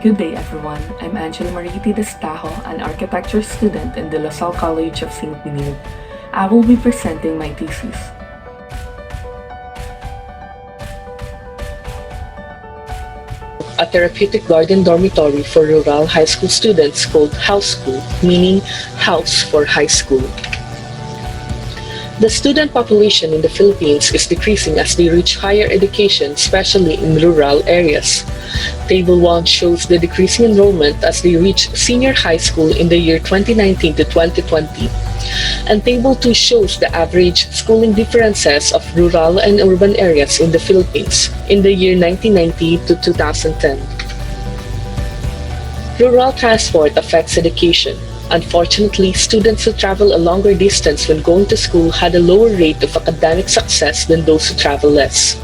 Good day everyone, I'm Angelu Destajo, an architecture student in the La Salle College of St. Benilde. I will be presenting my thesis. A therapeutic garden dormitory for rural high school students called HOUSE-Kul, meaning house for high school. The student population in the Philippines is decreasing as they reach higher education, especially in rural areas. Table 1 shows the decreasing enrollment as they reach senior high school in the year 2019 to 2020. And Table 2 shows the average schooling differences of rural and urban areas in the Philippines in the year 1990 to 2010. Rural transport affects education. Unfortunately, students who travel a longer distance when going to school had a lower rate of academic success than those who travel less.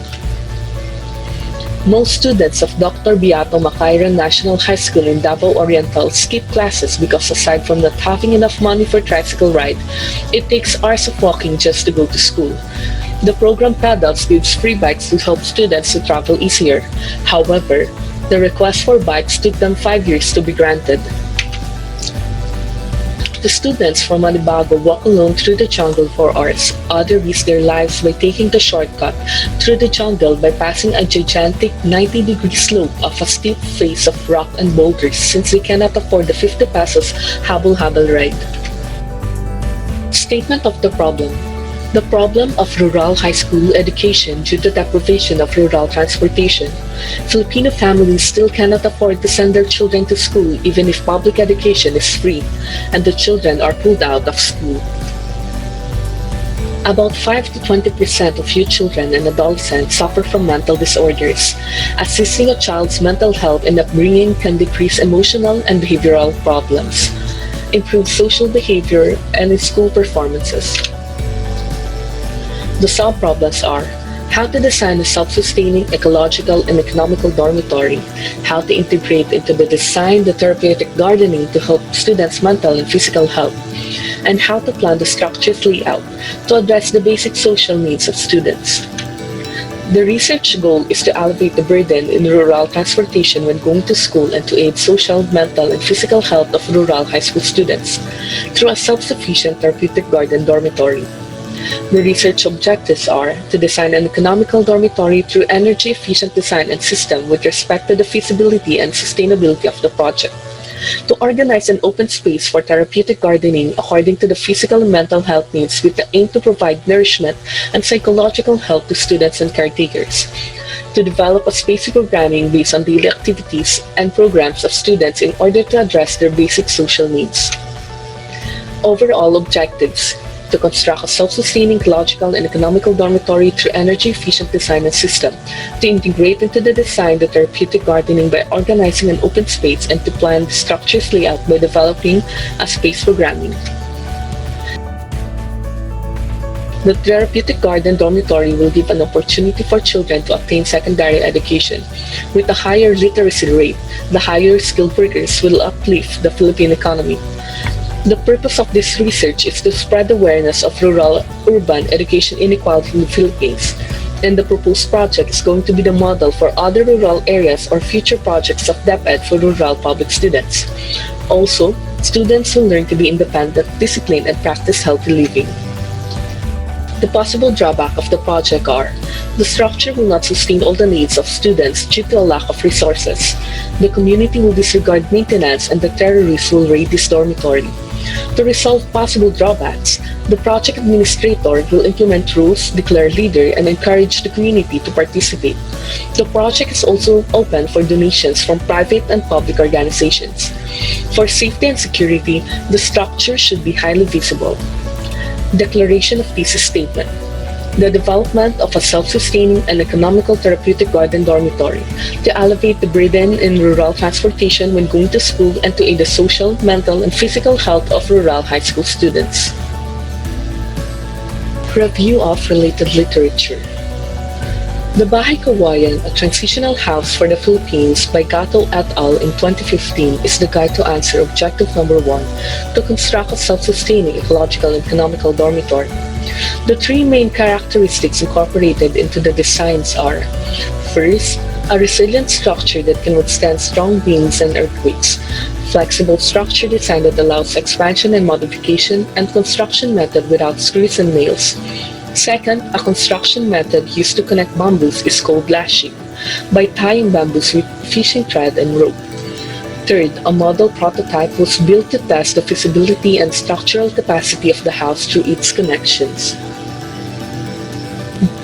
Most students of Dr. Beato Macairan National High School in Davao Oriental skip classes because aside from not having enough money for tricycle ride, it takes hours of walking just to go to school. The program Pedals gives free bikes to help students to travel easier. However, the request for bikes took them 5 years to be granted. The students from Manibago walk alone through the jungle for hours. Others risk their lives by taking the shortcut through the jungle by passing a gigantic 90-degree slope of a steep face of rock and boulders since they cannot afford the 50 pesos habal-habal ride. Statement of the problem. The problem of rural high school education due to deprivation of rural transportation. Filipino families still cannot afford to send their children to school even if public education is free, and the children are pulled out of school. About 5 to 20% of youth children and adolescents suffer from mental disorders. Assisting a child's mental health and upbringing can decrease emotional and behavioral problems, improve social behavior, and school performances. The sub-problems are how to design a self-sustaining, ecological, and economical dormitory, how to integrate into the design the therapeutic gardening to help students' mental and physical health, and how to plan the structure's layout to address the basic social needs of students. The research goal is to alleviate the burden in rural transportation when going to school and to aid social, mental, and physical health of rural high school students through a self-sufficient therapeutic garden dormitory. The research objectives are to design an economical dormitory through energy-efficient design and system with respect to the feasibility and sustainability of the project, to organize an open space for therapeutic gardening according to the physical and mental health needs with the aim to provide nourishment and psychological help to students and caretakers, to develop a space programming based on daily activities and programs of students in order to address their basic social needs. Overall objectives: to construct a self-sustaining, ecological, and economical dormitory through energy-efficient design and system, to integrate into the design the therapeutic gardening by organizing an open space, and to plan the structure's layout by developing a space programming. The therapeutic garden dormitory will give an opportunity for children to obtain secondary education. With a higher literacy rate, the higher skilled workers will uplift the Philippine economy. The purpose of this research is to spread awareness of rural-urban education inequality in the Philippines, and the proposed project is going to be the model for other rural areas or future projects of DepEd for rural public students. Also, students will learn to be independent, disciplined, and practice healthy living. The possible drawback of the project are: the structure will not sustain all the needs of students due to a lack of resources. The community will disregard maintenance, and the terrorists will raid this dormitory. To resolve possible drawbacks, the project administrator will implement rules, declare leader, and encourage the community to participate. The project is also open for donations from private and public organizations. For safety and security, the structure should be highly visible. Declaration of Thesis Statement. The development of a self-sustaining and economical therapeutic garden dormitory to alleviate the burden in rural transportation when going to school and to aid the social, mental, and physical health of rural high school students. Review of related literature. The Bahay Kawayan, a transitional house for the Philippines by Gatto et al. In 2015 is the guide to answer objective number 1, to construct a self-sustaining ecological and economical dormitory. The three main characteristics incorporated into the designs are: first, A resilient structure that can withstand strong winds and earthquakes. Flexible structure design that allows expansion and modification, and construction method without screws and nails. Second, a construction method used to connect bamboos is called lashing, by tying bamboos with fishing thread and rope. Third, a model prototype was built to test the feasibility and structural capacity of the house through its connections.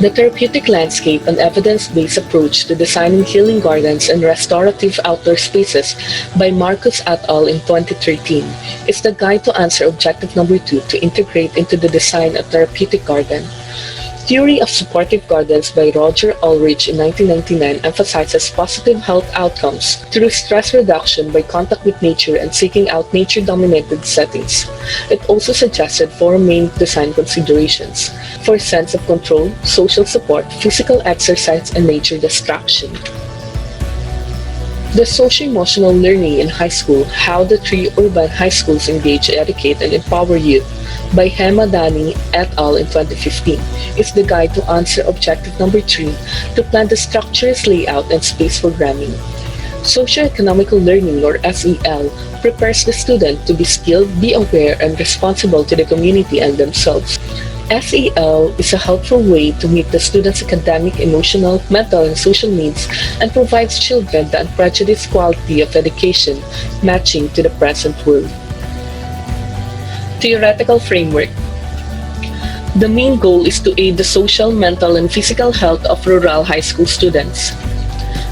The therapeutic landscape, an evidence-based approach to designing healing gardens and restorative outdoor spaces by Marcus et al. In 2013, is the guide to answer objective number 2 to integrate into the design a therapeutic garden. Theory of Supportive Gardens by Roger Ulrich in 1999 emphasizes positive health outcomes through stress reduction by contact with nature and seeking out nature-dominated settings. It also suggested four main design considerations for sense of control, social support, physical exercise, and nature distraction. The Socio-Emotional Learning in High School, How the Three Urban High Schools Engage, Educate, and Empower Youth by Hemadani et al. In 2015 is the guide to answer objective number 3 to plan the structures, layout, and space programming. Socio-Economical Learning, or SEL, prepares the student to be skilled, be aware, and responsible to the community and themselves. SEL is a helpful way to meet the student's academic, emotional, mental, and social needs and provides children the unprejudiced quality of education matching to the present world. Theoretical Framework. The main goal is to aid the social, mental, and physical health of rural high school students.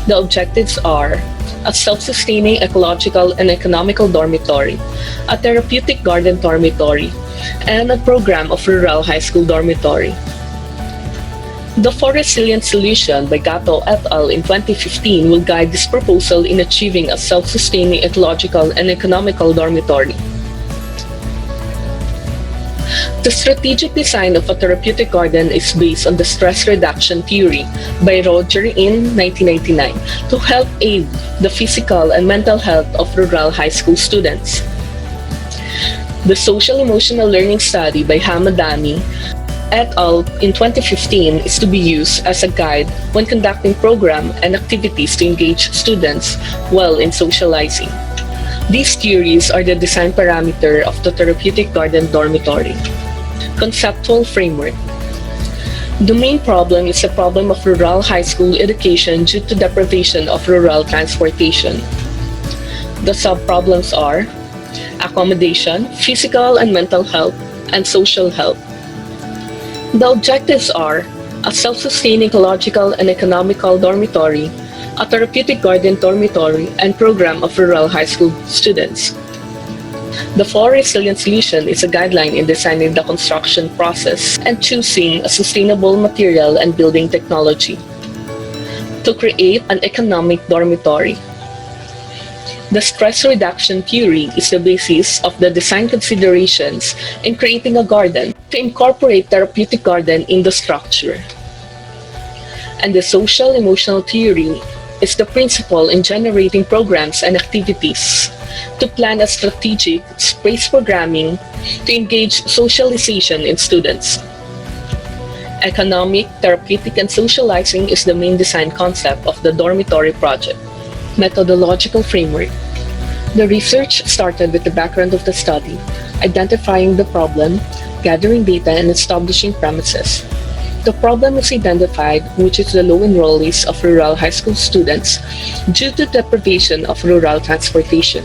The objectives are a self-sustaining, ecological, and economical dormitory, a therapeutic garden dormitory, and a program of rural high school dormitory. The For Resilient Solution by Gatto et al. In 2015 will guide this proposal in achieving a self-sustaining, ecological, and economical dormitory. The strategic design of a therapeutic garden is based on the stress reduction theory by Roger in 1999 to help aid the physical and mental health of rural high school students. The Social-Emotional Learning Study by Hamadani et al. In 2015 is to be used as a guide when conducting program and activities to engage students while in socializing. These theories are the design parameter of the therapeutic garden dormitory. Conceptual Framework. The main problem is the problem of rural high school education due to deprivation of rural transportation. The sub-problems are accommodation, physical and mental health, and social health. The objectives are a self-sustaining ecological and economical dormitory, a therapeutic garden dormitory, and program of rural high school students. The For Resilient Solution is a guideline in designing the construction process and choosing a sustainable material and building technology to create an economic dormitory. The stress reduction theory is the basis of the design considerations in creating a garden to incorporate therapeutic garden in the structure. And the social-emotional theory is the principle in generating programs and activities to plan a strategic space programming to engage socialization in students. Economic, therapeutic, and socializing is the main design concept of the dormitory project. Methodological Framework. The research started with the background of the study, identifying the problem, gathering data, and establishing premises. The problem is identified, which is the low enrollees of rural high school students due to deprivation of rural transportation.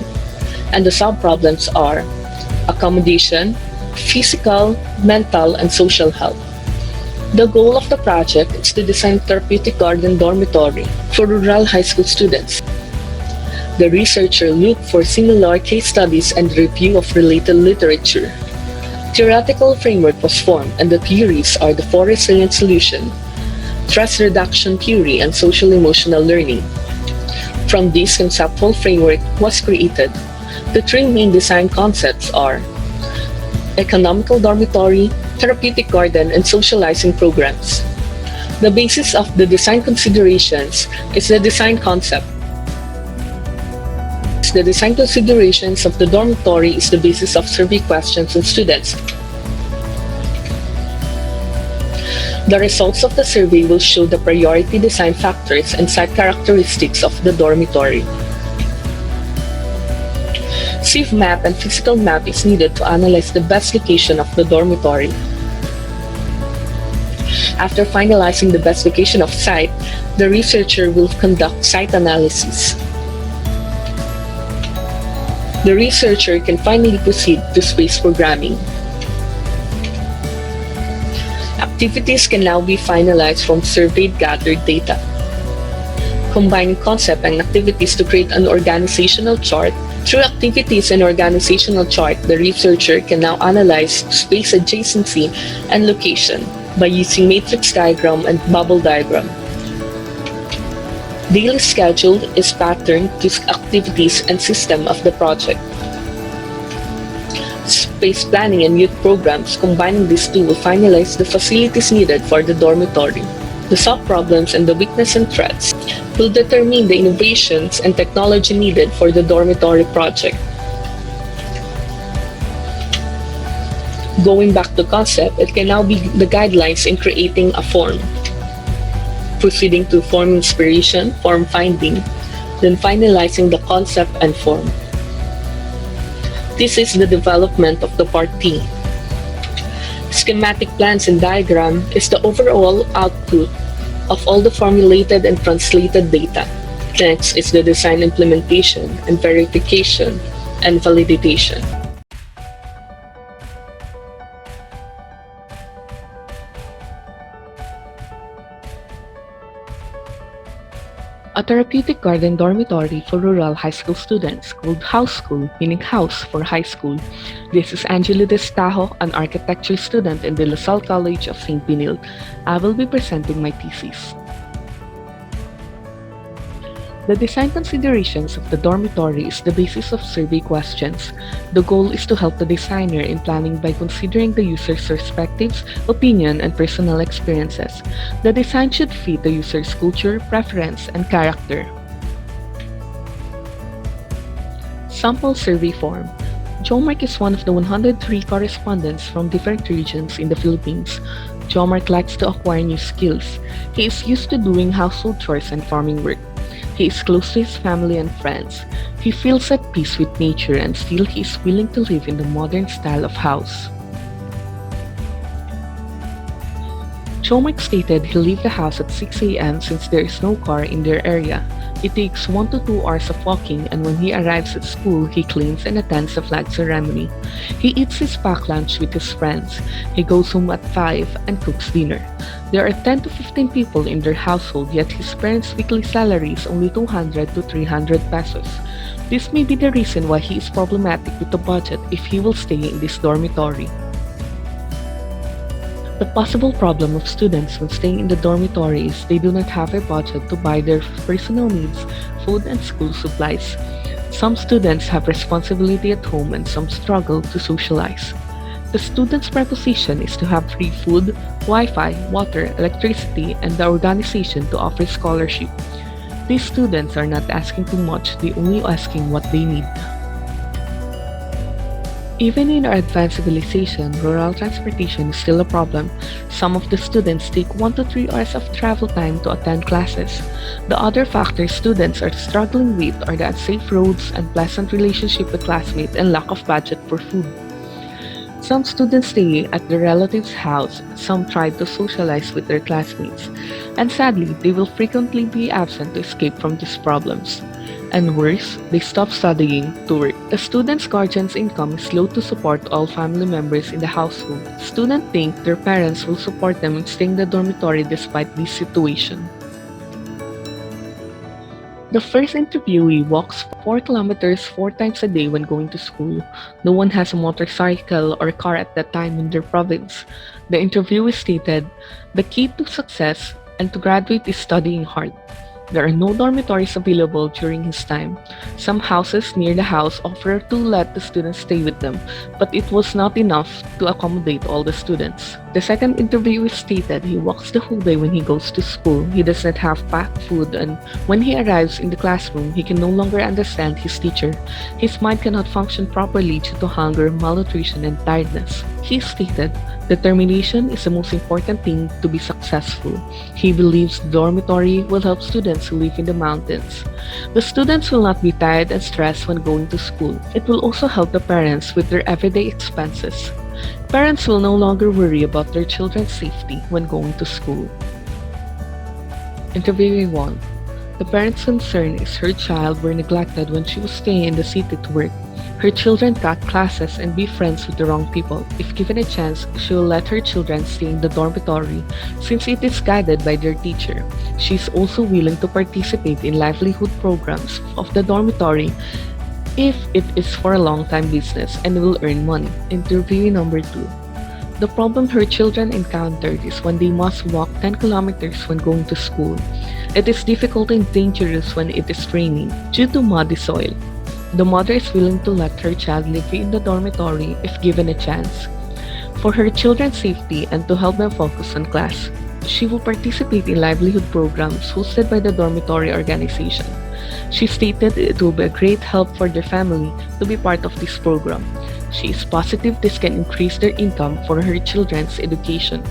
And the sub-problems are accommodation, physical, mental, and social health. The goal of the project is to design therapeutic garden dormitory for rural high school students. The researcher looked for similar case studies and review of related literature. Theoretical framework was formed, and the theories are the For Resilient Solution, stress reduction theory, and social-emotional learning. From this conceptual framework was created. The three main design concepts are economical dormitory, therapeutic garden, and socializing programs. The basis of the design considerations is the design concept. The design considerations of the dormitory is the basis of survey questions on students. The results of the survey will show the priority design factors and site characteristics of the dormitory. Sieve map and physical map is needed to analyze the best location of the dormitory. After finalizing the best location of site, the researcher will conduct site analysis. The researcher can finally proceed to space programming. Activities can now be finalized from surveyed gathered data. Combining concept and activities to create an organizational chart. Through activities and organizational chart, the researcher can now analyze space adjacency and location by using matrix diagram and bubble diagram. Daily schedule is patterned to activities and system of the project. Space planning and youth programs, combining these two, will finalize the facilities needed for the dormitory. The sub-problems and the weakness and threats will determine the innovations and technology needed for the dormitory project. Going back to concept, it can now be the guidelines in creating a form. Proceeding to form inspiration, form finding, then finalizing the concept and form. This is the development of the part T. Schematic plans and diagram is the overall output of all the formulated and translated data. Next is the design implementation and verification and validation. A therapeutic garden dormitory for rural high school students called HOUSE-Kul, meaning house for high school. This is Angelu Destajo, an architecture student in the LaSalle College of St. Benilde. I will be presenting my thesis. The design considerations of the dormitory is the basis of survey questions. The goal is to help the designer in planning by considering the user's perspectives, opinion, and personal experiences. The design should fit the user's culture, preference, and character. Sample survey form. Jomark is one of the 103 correspondents from different regions in the Philippines. Jomark likes to acquire new skills. He is used to doing household chores and farming work. He is close to his family and friends. He feels at peace with nature and still he is willing to live in the modern style of house. Jomark stated he'll leave the house at 6 a.m. since there is no car in their area. It takes 1 to 2 hours of walking, and when he arrives at school, he cleans and attends the flag ceremony. He eats his packed lunch with his friends. He goes home at 5 and cooks dinner. There are 10 to 15 people in their household, yet his parents' weekly salary is only 200 to 300 pesos. This may be the reason why he is problematic with the budget if he will stay in this dormitory. The possible problem of students when staying in the dormitory is they do not have a budget to buy their personal needs, food, and school supplies. Some students have responsibility at home and some struggle to socialize. The student's proposition is to have free food, Wi-Fi, water, electricity, and the organization to offer scholarship. These students are not asking too much, they only asking what they need. Even in our advanced civilization, rural transportation is still a problem. Some of the students take 1 to 3 hours of travel time to attend classes. The other factors students are struggling with are the unsafe roads, unpleasant relationship with classmates, and lack of budget for food. Some students stay at their relative's house, some try to socialize with their classmates, and sadly, they will frequently be absent to escape from these problems. And worse, they stop studying to work. The student's guardian's income is low to support all family members in the household. Students think their parents will support them in staying in the dormitory despite this situation. The first interviewee walks 4 kilometers 4 times a day when going to school. No one has a motorcycle or car at that time in their province. The interviewee stated, "The key to success and to graduate is studying hard." There are no dormitories available during his time. Some houses near the house offer to let the students stay with them, but it was not enough to accommodate all the students. The second interviewer stated he walks the whole day when he goes to school. He does not have packed food, and when he arrives in the classroom, he can no longer understand his teacher. His mind cannot function properly due to hunger, malnutrition, and tiredness. He stated, determination is the most important thing to be successful. He believes the dormitory will help students who live in the mountains. The students will not be tired and stressed when going to school. It will also help the parents with their everyday expenses. Parents will no longer worry about their children's safety when going to school. Interviewing 1. The parent's concern is her child were neglected when she was staying in the city to work. Her children cut classes and be friends with the wrong people. If given a chance, she will let her children stay in the dormitory since it is guided by their teacher. She is also willing to participate in livelihood programs of the dormitory if it is for a long-time business and will earn money. Interview number 2. The problem her children encountered is when they must walk 10 kilometers when going to school. It is difficult and dangerous when it is raining due to muddy soil. The mother is willing to let her child live in the dormitory if given a chance. For her children's safety and to help them focus on class, she will participate in livelihood programs hosted by the dormitory organization. She stated it will be a great help for their family to be part of this program. She is positive this can increase their income for her children's education.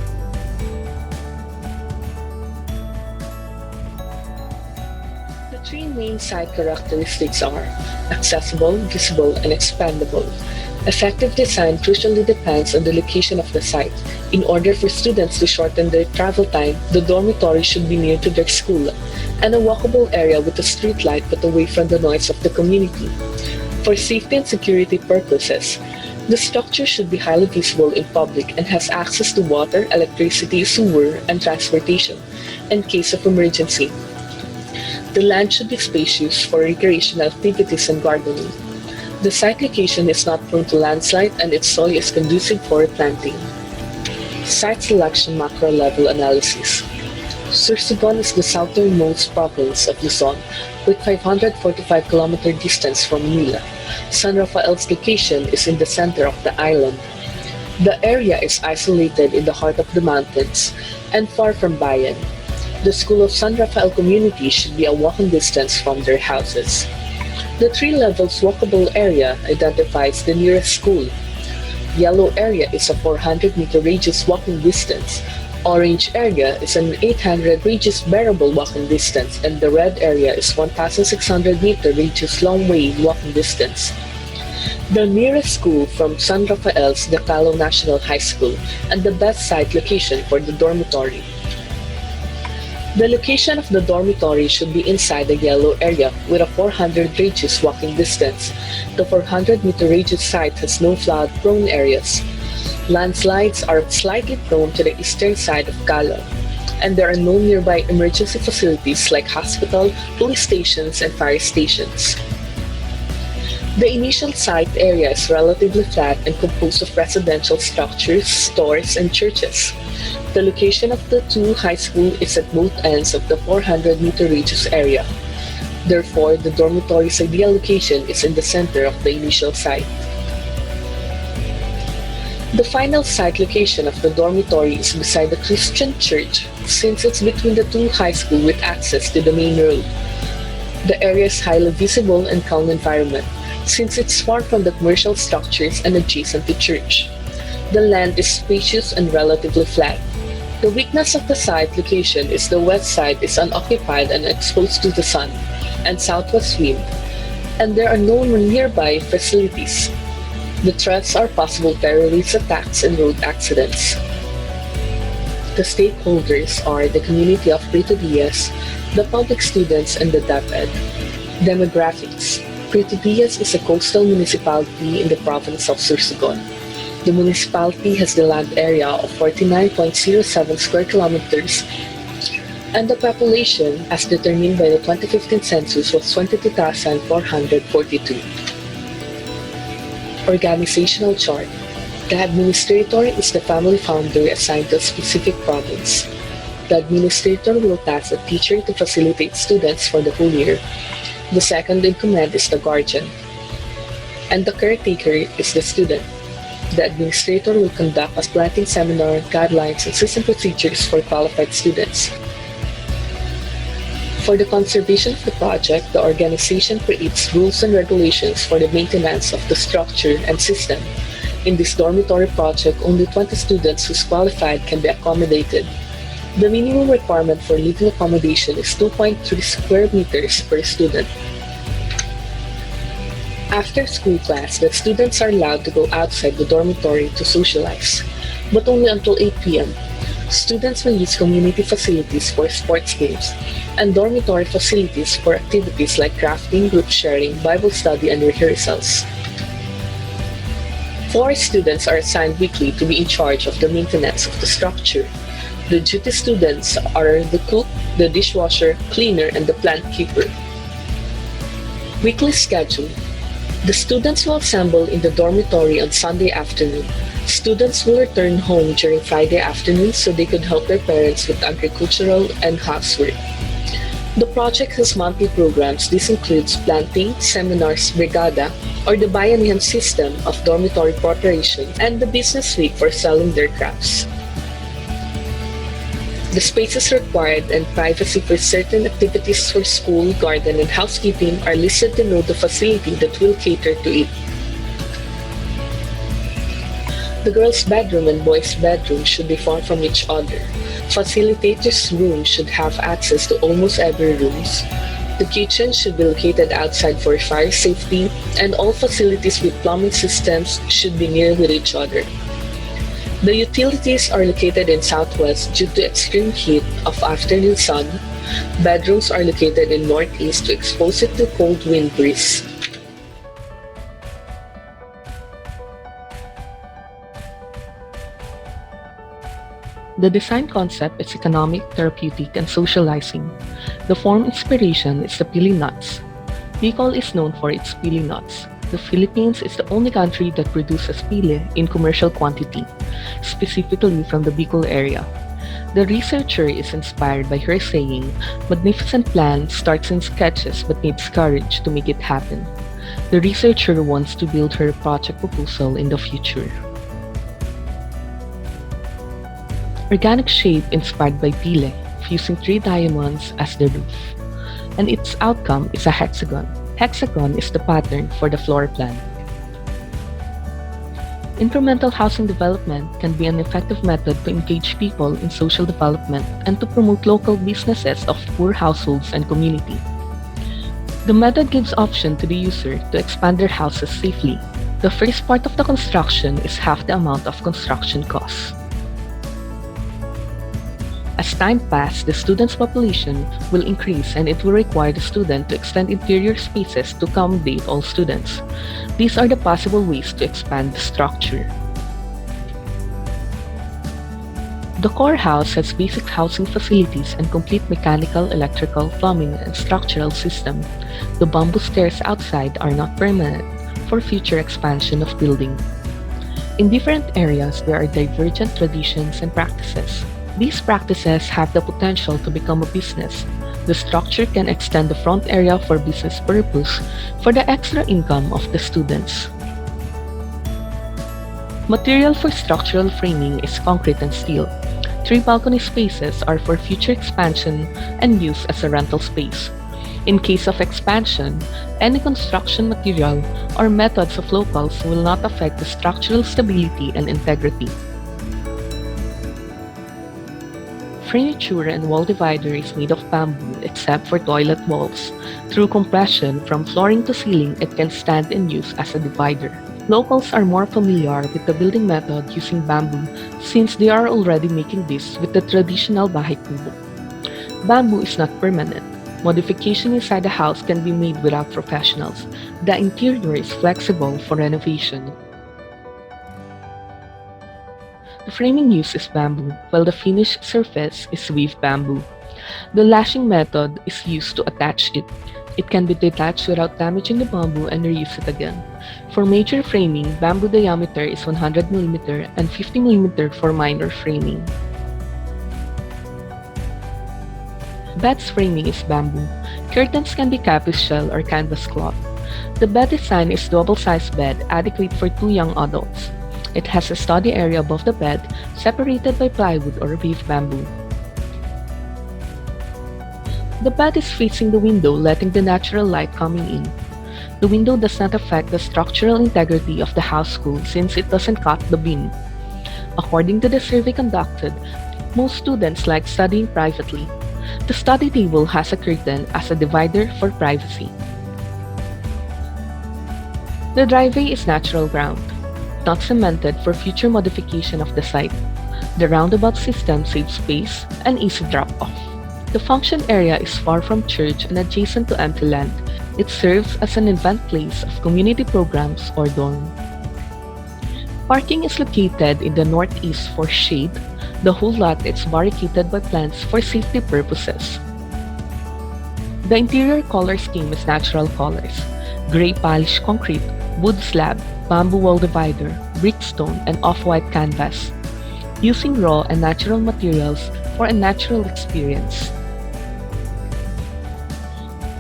The three main site characteristics are accessible, visible, and expandable. Effective design crucially depends on the location of the site. In order for students to shorten their travel time, the dormitory should be near to their school and a walkable area with a street light but away from the noise of the community. For safety and security purposes, the structure should be highly visible in public and has access to water, electricity, sewer, and transportation in case of emergency. The land should be spacious for recreational activities and gardening. The site location is not prone to landslide and its soil is conducive for planting. Site selection macro level analysis. Sorsogon is the southernmost province of Luzon with 545 km distance from Manila. San Rafael's location is in the center of the island. The area is isolated in the heart of the mountains and far from Bayan. The School of San Rafael community should be a walking distance from their houses. The three levels walkable area identifies the nearest school. Yellow area is a 400-meter radius walking distance. Orange area is an 800 radius bearable walking distance, and the red area is 1,600-meter radius long-way walking distance. The nearest school from San Rafael's Destajo National High School and the best site location for the dormitory. The location of the dormitory should be inside the yellow area with a 400 radius walking distance. The 400-meter radius site has no flood-prone areas. Landslides are slightly prone to the eastern side of Calo, and there are no nearby emergency facilities like hospital, police stations, and fire stations. The initial site area is relatively flat and composed of residential structures, stores, and churches. The location of the two high schools is at both ends of the 400-meter radius area. Therefore, the dormitory's ideal location is in the center of the initial site. The final site location of the dormitory is beside the Christian church, since it's between the two high schools with access to the main road. The area is highly visible and calm environment, since it's far from the commercial structures and adjacent to church. The land is spacious and relatively flat. The weakness of the site location is the west side is unoccupied and exposed to the sun and southwest wind, and there are no nearby facilities. The threats are possible terrorist attacks and road accidents. The stakeholders are the community of Prito Diaz, the public students, and the DepEd. Demographics. Prito Diaz is a coastal municipality in the province of Sorsogon. The municipality has the land area of 49.07 square kilometers, and the population, as determined by the 2015 census, was 22,442. Organizational chart. The administrator is the family founder assigned to a specific province. The administrator will task a teacher to facilitate students for the whole year. The second in command is the guardian, and the caretaker is the student. The administrator will conduct a planting seminar, guidelines, and system procedures for qualified students. For the conservation of the project, the organization creates rules and regulations for the maintenance of the structure and system. In this dormitory project, only 20 students who's qualified can be accommodated. The minimum requirement for living accommodation is 2.3 square meters per student. After school class, the students are allowed to go outside the dormitory to socialize, but only until 8 p.m. Students will use community facilities for sports games and dormitory facilities for activities like crafting, group sharing, Bible study, and rehearsals. 4 students are assigned weekly to be in charge of the maintenance of the structure. The duty students are the cook, the dishwasher, cleaner, and the plant keeper. Weekly schedule. The students will assemble in the dormitory on Sunday afternoon. Students will return home during Friday afternoon so they could help their parents with agricultural and housework. The project has monthly programs. This includes planting, seminars, brigada, or the bayanihan system of dormitory preparation, and the business week for selling their crafts. The spaces required and privacy for certain activities for school, garden, and housekeeping are listed to know the facility that will cater to it. The girls' bedroom and boys' bedroom should be far from each other. Facilitators' room should have access to almost every room. The kitchen should be located outside for fire safety, and all facilities with plumbing systems should be near with each other. The utilities are located in southwest due to extreme heat of afternoon sun. Bedrooms are located in northeast to expose it to cold wind breeze. The design concept is economic, therapeutic, and socializing. The form inspiration is the pili nuts. Bicol is known for its pili nuts. The Philippines is the only country that produces pili in commercial quantity, specifically from the Bicol area. The researcher is inspired by her saying, "Magnificent plan starts in sketches but needs courage to make it happen." The researcher wants to build her project proposal in the future. Organic shape inspired by pili, fusing 3 diamonds as the roof. And its outcome is a hexagon. Hexagon is the pattern for the floor plan. Incremental housing development can be an effective method to engage people in social development and to promote local businesses of poor households and community. The method gives option to the user to expand their houses safely. The first part of the construction is half the amount of construction costs. As time passes, the student's population will increase and it will require the student to extend interior spaces to accommodate all students. These are the possible ways to expand the structure. The core house has basic housing facilities and complete mechanical, electrical, plumbing, and structural system. The bamboo stairs outside are not permanent for future expansion of building. In different areas, there are divergent traditions and practices. These practices have the potential to become a business. The structure can extend the front area for business purpose for the extra income of the students. Material for structural framing is concrete and steel. 3 balcony spaces are for future expansion and use as a rental space. In case of expansion, any construction material or methods of locals will not affect the structural stability and integrity. Furniture and wall divider is made of bamboo except for toilet walls. Through compression from flooring to ceiling, it can stand and use as a divider. Locals are more familiar with the building method using bamboo since they are already making this with the traditional bahay kubo. Bamboo is not permanent. Modification inside the house can be made without professionals. The interior is flexible for renovation. The framing used is bamboo, while the finished surface is weaved bamboo. The lashing method is used to attach it. It can be detached without damaging the bamboo and reuse it again. For major framing, bamboo diameter is 100 mm and 50 mm for minor framing. Bed's framing is bamboo. Curtains can be capiz shell or canvas cloth. The bed design is double-sized bed, adequate for 2 young adults. It has a study area above the bed, separated by plywood or weaved bamboo. The bed is facing the window, letting the natural light coming in. The window does not affect the structural integrity of the HOUSE-Kul since it doesn't cut the beam. According to the survey conducted, most students like studying privately. The study table has a curtain as a divider for privacy. The driveway is natural ground, not cemented for future modification of the site. The roundabout system saves space and easy drop-off. The function area is far from church and adjacent to empty land. It serves as an event place of community programs or dorm. Parking is located in the northeast for shade. The whole lot is barricaded by plants for safety purposes. The interior color scheme is natural colors: gray polished concrete, wood slab, bamboo wall divider, brick stone, and off-white canvas, using raw and natural materials for a natural experience.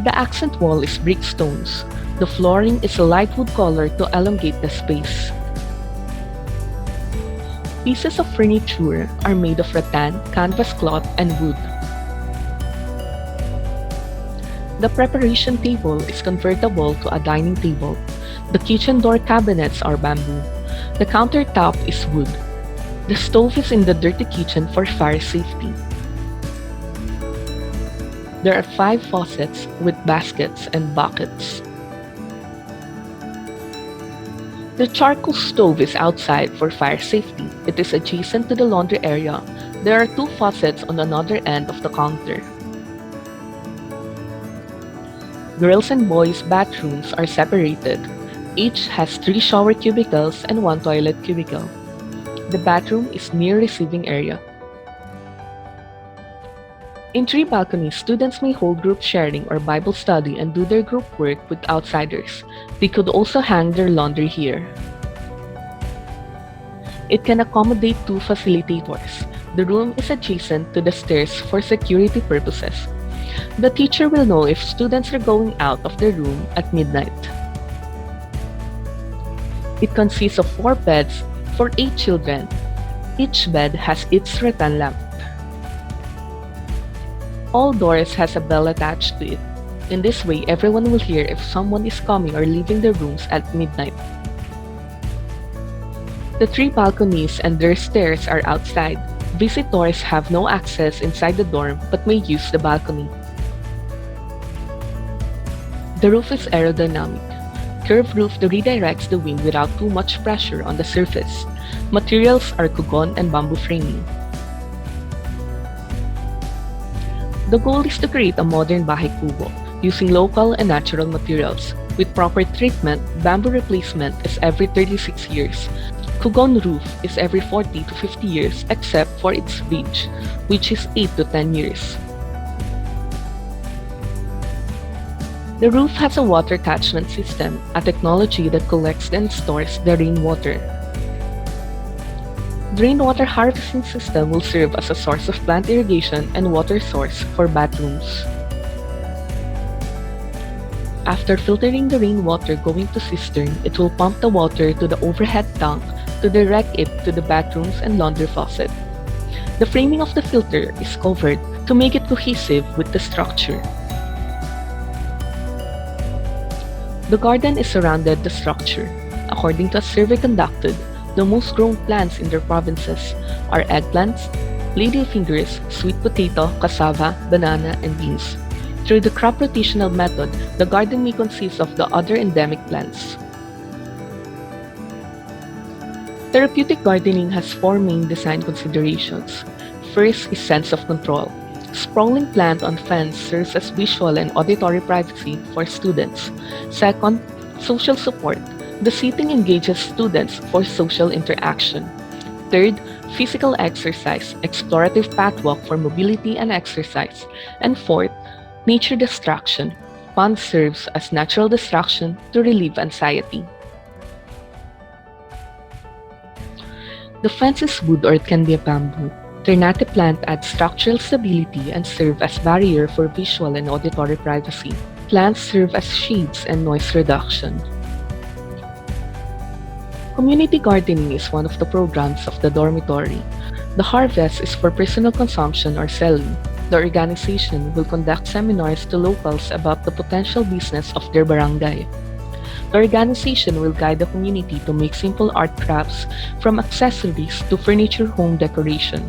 The accent wall is brick stones. The flooring is a light wood color to elongate the space. Pieces of furniture are made of rattan, canvas cloth, and wood. The preparation table is convertible to a dining table. The kitchen door cabinets are bamboo. The countertop is wood. The stove is in the dirty kitchen for fire safety. There are 5 faucets with baskets and buckets. The charcoal stove is outside for fire safety. It is adjacent to the laundry area. There are 2 faucets on another end of the counter. Girls' and boys' bathrooms are separated. Each has 3 shower cubicles and 1 toilet cubicle. The bathroom is near receiving area. In 3 balconies, students may hold group sharing or Bible study and do their group work with outsiders. They could also hang their laundry here. It can accommodate 2 facilitators. The room is adjacent to the stairs for security purposes. The teacher will know if students are going out of their room at midnight. It consists of 4 beds for 8 children. Each bed has its rattan lamp. All doors has a bell attached to it. In this way, everyone will hear if someone is coming or leaving their rooms at midnight. The 3 balconies and their stairs are outside. Visitors have no access inside the dorm but may use the balcony. The roof is aerodynamic. Curved roof redirects the wind without too much pressure on the surface. Materials are kugon and bamboo framing. The goal is to create a modern bahay kubo using local and natural materials. With proper treatment, bamboo replacement is every 36 years. Kugon roof is every 40 to 50 years except for its ridge, which is 8 to 10 years. The roof has a water catchment system, a technology that collects and stores the rainwater. The rainwater harvesting system will serve as a source of plant irrigation and water source for bathrooms. After filtering the rainwater going to cistern, it will pump the water to the overhead tank to direct it to the bathrooms and laundry faucet. The framing of the filter is covered to make it cohesive with the structure. The garden is surrounded the structure. According to a survey conducted, the most grown plants in their provinces are eggplants, ladyfingers, sweet potato, cassava, banana, and beans. Through the crop rotational method, the garden may consist of the other endemic plants. Therapeutic gardening has 4 main design considerations. First is sense of control. Sprawling plant on fence serves as visual and auditory privacy for students. Second, social support. The seating engages students for social interaction. Third, physical exercise, explorative pathwalk for mobility and exercise. And fourth, nature distraction. Pond serves as natural distraction to relieve anxiety. The fence is wood or it can be a bamboo. Ternate plant adds structural stability and serve as barrier for visual and auditory privacy. Plants serve as shades and noise reduction. Community gardening is one of the programs of the dormitory. The harvest is for personal consumption or selling. The organization will conduct seminars to locals about the potential business of their barangay. The organization will guide the community to make simple art crafts from accessories to furniture home decoration.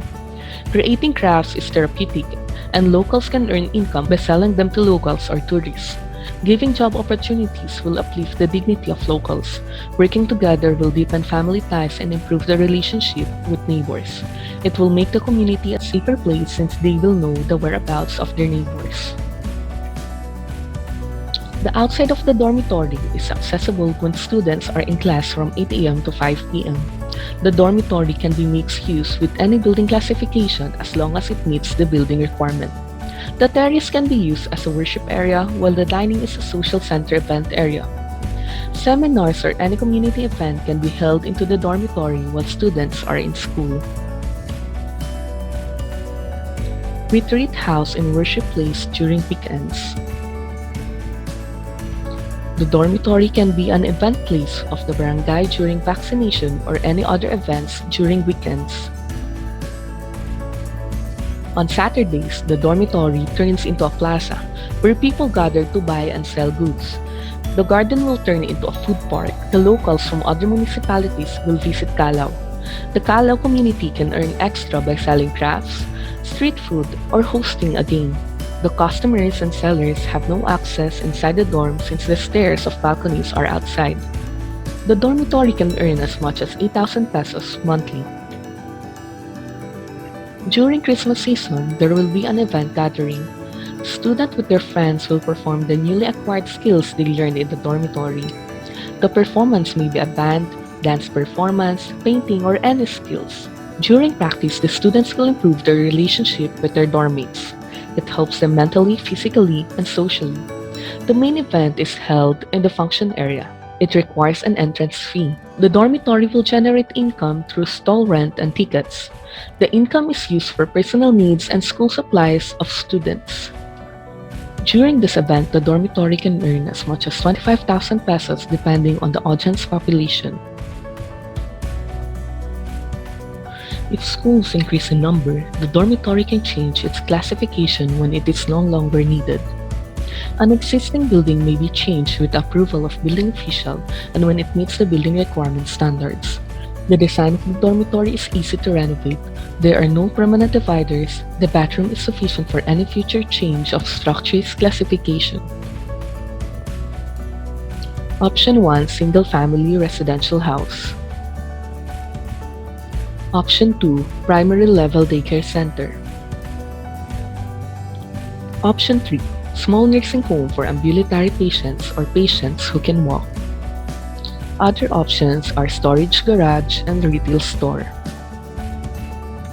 Creating crafts is therapeutic, and locals can earn income by selling them to locals or tourists. Giving job opportunities will uplift the dignity of locals. Working together will deepen family ties and improve the relationship with neighbors. It will make the community a safer place since they will know the whereabouts of their neighbors. The outside of the dormitory is accessible when students are in class from 8 a.m. to 5 p.m. The dormitory can be mixed use with any building classification as long as it meets the building requirement. The terrace can be used as a worship area while the dining is a social center event area. Seminars or any community event can be held into the dormitory while students are in school. Retreat house and worship place during weekends. The dormitory can be an event place of the barangay during vaccination or any other events during weekends. On Saturdays, the dormitory turns into a plaza where people gather to buy and sell goods. The garden will turn into a food park. The locals from other municipalities will visit Calao. The Calao community can earn extra by selling crafts, street food, or hosting a game. The customers and sellers have no access inside the dorm since the stairs of balconies are outside. The dormitory can earn as much as 8,000 pesos monthly. During Christmas season, there will be an event gathering. Students with their friends will perform the newly acquired skills they learned in the dormitory. The performance may be a band, dance performance, painting, or any skills. During practice, the students will improve their relationship with their dorm mates. It helps them mentally, physically, and socially. The main event is held in the function area. It requires an entrance fee. The dormitory will generate income through stall rent and tickets. The income is used for personal needs and school supplies of students. During this event, the dormitory can earn as much as 25,000 pesos depending on the audience population. If schools increase in number, the dormitory can change its classification when it is no longer needed. An existing building may be changed with the approval of building official and when it meets the building requirement standards. The design of the dormitory is easy to renovate. There are no permanent dividers. The bathroom is sufficient for any future change of structure's classification. Option 1, single-family residential house. Option 2, primary level daycare center. Option 3, small nursing home for ambulatory patients or patients who can walk. Other options are storage garage and retail store.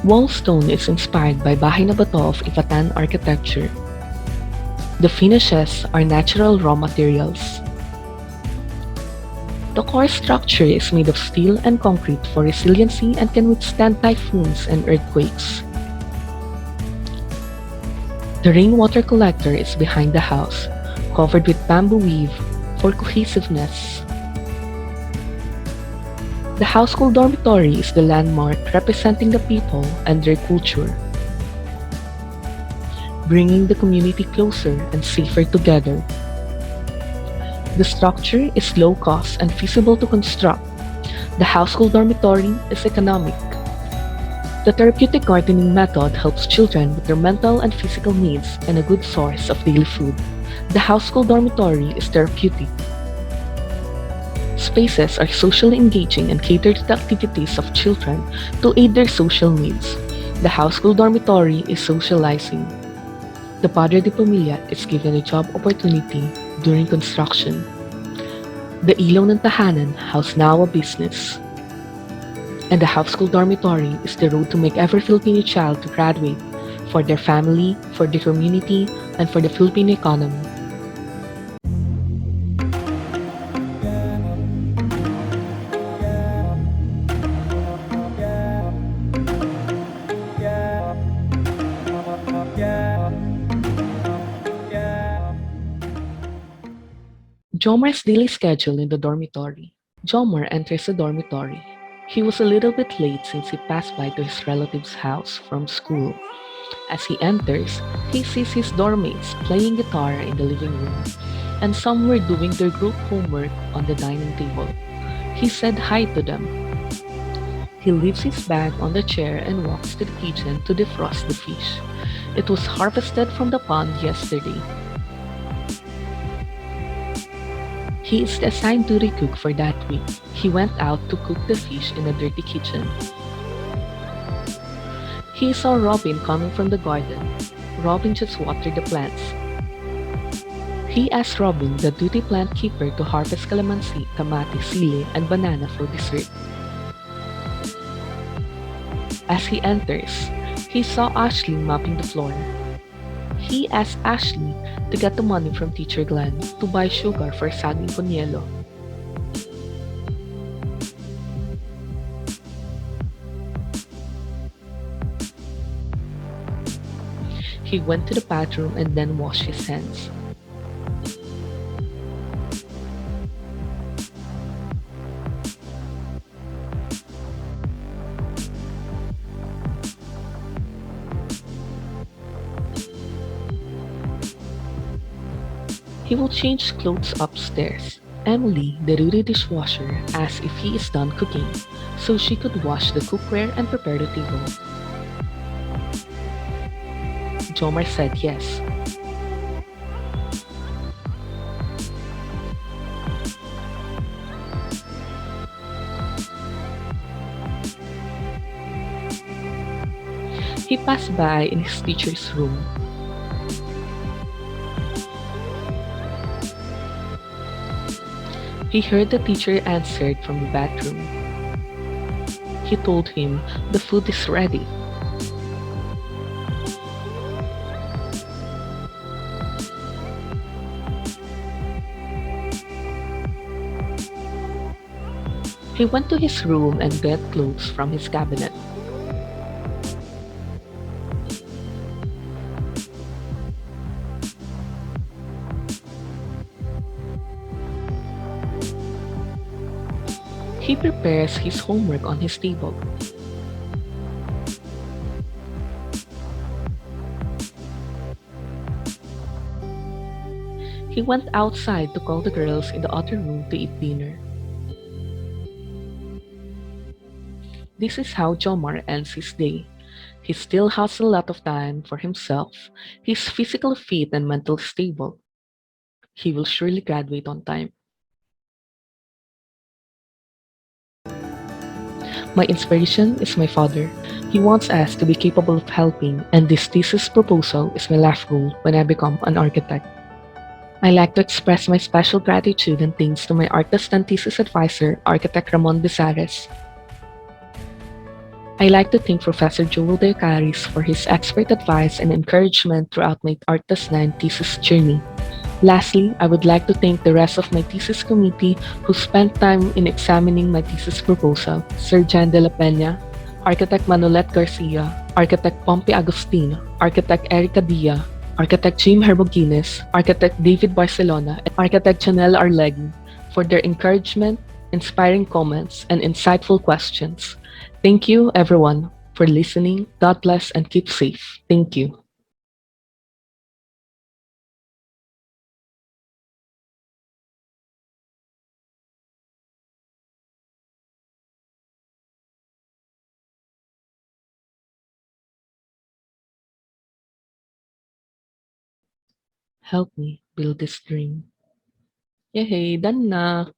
Wall stone is inspired by Bahay na Bato of Ivatan architecture. The finishes are natural raw materials. The core structure is made of steel and concrete for resiliency and can withstand typhoons and earthquakes. The rainwater collector is behind the house, covered with bamboo weave for cohesiveness. The HOUSE-Kul dormitory is the landmark representing the people and their culture, bringing the community closer and safer together. The structure is low cost and feasible to construct. The HOUSE-Kul dormitory is economic. The therapeutic gardening method helps children with their mental and physical needs and a good source of daily food. The HOUSE-Kul dormitory is therapeutic. Spaces are socially engaging and cater to the activities of children to aid their social needs. The HOUSE-Kul dormitory is socializing. The Padre de Pamilya is given a job opportunity during construction. The Ilaw ng Tahanan house now a business. And the HOUSE-Kul dormitory is the road to make every Filipino child to graduate for their family, for the community, and for the Filipino economy. Jomar's daily schedule in the dormitory. Jomar enters the dormitory. He was a little bit late since he passed by to his relative's house from school. As he enters, he sees his dormmates playing guitar in the living room. and some were doing their group homework on the dining table. He said hi to them. He leaves his bag on the chair and walks to the kitchen to defrost the fish. It was harvested from the pond yesterday. He is the assigned duty cook for that week. He went out to cook the fish in a dirty kitchen. He saw Robin coming from the garden. Robin just watered the plants. He asked Robin, the duty plant keeper, to harvest calamansi, tamati, sili, and banana for dessert. As he enters, he saw Ashley mopping the floor. He asked Ashley to get the money from Teacher Glenn to buy sugar for saging con hielo. He went to the bathroom and then washed his hands. He will change clothes upstairs. Emily, the duty dishwasher, asked if he is done cooking, so she could wash the cookware and prepare the table. Jomar said yes. He passed by in his teacher's room. He heard the teacher answered from the bathroom. He told him the food is ready. He went to his room and got clothes from his cabinet. He prepares his homework on his table. He went outside to call the girls in the other room to eat dinner. This is how Jomar ends his day. He still has a lot of time for himself. He's physically fit and mentally stable. He will surely graduate on time. My inspiration is my father. He wants us to be capable of helping, and this thesis proposal is my life goal when I become an architect. I like to express my special gratitude and thanks to my artist and thesis advisor, Architect Ramon Bizares. I like to thank Professor Joel De Caris for his expert advice and encouragement throughout my Artist 9 thesis journey. Lastly, I would like to thank the rest of my thesis committee who spent time in examining my thesis proposal: Sir Jan de la Peña, Architect Manolet Garcia, Architect Pompey Agustin, Architect Erica Dia, Architect Jim Hermogenes, Architect David Barcelona, and Architect Chanel Arlegui for their encouragement, inspiring comments, and insightful questions. Thank you, everyone, for listening. God bless and keep safe. Thank you. Help me build this dream. Yay, done na.